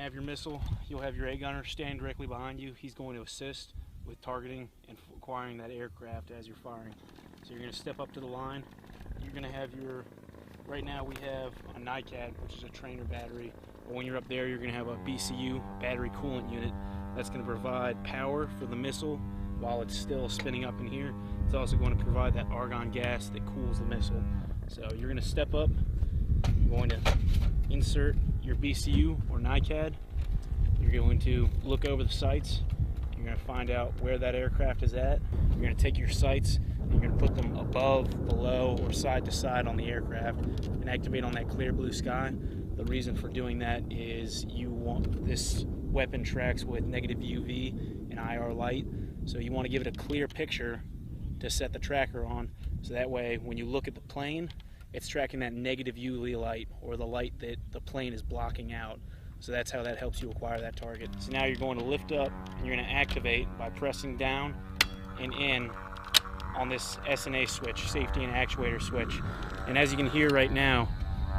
have your missile, you'll have your A gunner standing directly behind you. He's going to assist with targeting and acquiring that aircraft as you're firing. So you're going to step up to the line. You're going to have your, right now we have a NICAD, which is a trainer battery. But when you're up there, you're going to have a BCU, battery coolant unit, that's going to provide power for the missile while it's still spinning up in here. It's also going to provide that argon gas that cools the missile. So you're going to step up, you're going to insert your BCU or NICAD. You're going to look over the sights. You're going to find out where that aircraft is at. You're going to take your sights and you're going to put them above, below, or side to side on the aircraft and activate on that clear blue sky. The reason for doing that is you want this weapon tracks with negative UV and IR light, so you want to give it a clear picture to set the tracker on, so that way when you look at the plane, it's tracking that negative UV light, or the light that the plane is blocking out. So that's how that helps you acquire that target. So now you're going to lift up and you're going to activate by pressing down and in on this S&A switch, safety and actuator switch. And as you can hear right now,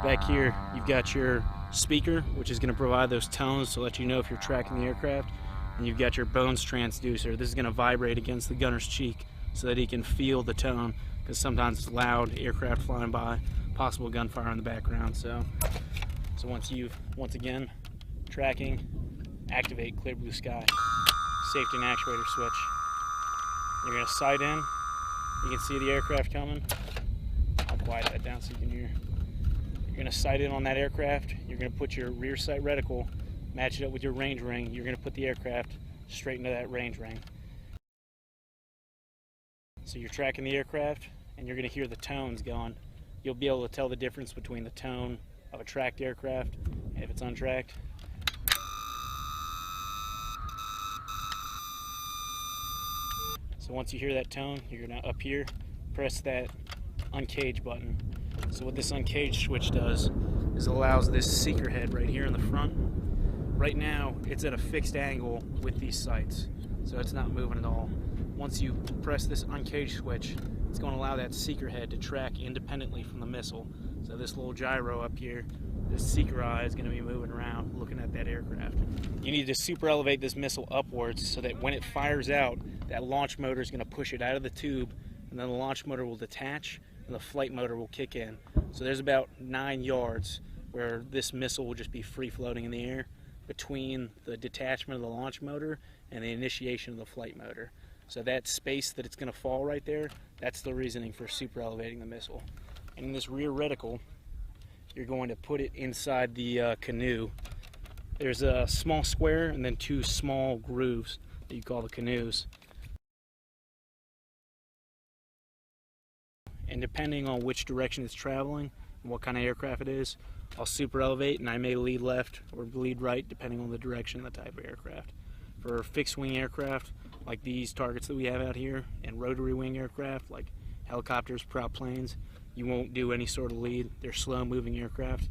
back here you've got your speaker, which is going to provide those tones to let you know if you're tracking the aircraft. And you've got your bones transducer. This is going to vibrate against the gunner's cheek so that he can feel the tone, because sometimes it's loud, aircraft flying by, possible gunfire in the background. So once again, tracking, activate clear blue sky, safety and actuator switch. You're going to sight in. You can see the aircraft coming. I'll quiet that down so you can hear. You're going to sight in on that aircraft. You're going to put your rear sight reticle, match it up with your range ring. You're going to put the aircraft straight into that range ring. So you're tracking the aircraft and you're going to hear the tones going. You'll be able to tell the difference between the tone of a tracked aircraft and if it's untracked. So once you hear that tone, you're going to up here press that uncage button. So what this uncage switch does is allows this seeker head right here in the front. Right now it's at a fixed angle with these sights, so it's not moving at all. Once you press this uncage switch, it's going to allow that seeker head to track independently from the missile. So this little gyro up here, this seeker eye is going to be moving around looking at that aircraft. You need to super elevate this missile upwards so that when it fires out, that launch motor is going to push it out of the tube, and then the launch motor will detach and the flight motor will kick in. So there's about 9 yards where this missile will just be free floating in the air between the detachment of the launch motor and the initiation of the flight motor. So that space that it's going to fall right there, that's the reasoning for super elevating the missile. And in this rear reticle, you're going to put it inside the canoe. There's a small square and then 2 small grooves that you call the canoes. And depending on which direction it's traveling and what kind of aircraft it is, I'll super elevate and I may lead left or lead right depending on the direction and the type of aircraft. For fixed wing aircraft like these targets that we have out here, and rotary wing aircraft like helicopters, prop planes, you won't do any sort of lead. They're slow moving aircraft.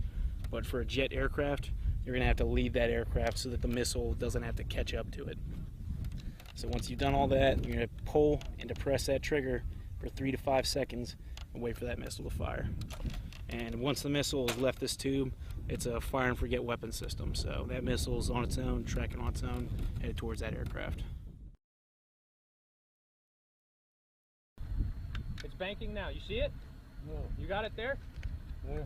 But for a jet aircraft, you're going to have to lead that aircraft so that the missile doesn't have to catch up to it. So once you've done all that, you're going to pull and depress that trigger for 3 to 5 seconds and wait for that missile to fire. And once the missile has left this tube, it's a fire and forget weapon system. So that missile is on its own, tracking on its own, headed towards that aircraft. It's banking now. You see it? Yeah. You got it there? Yeah.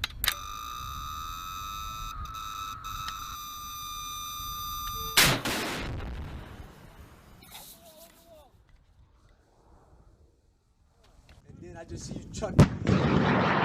And then I just see you chuck it.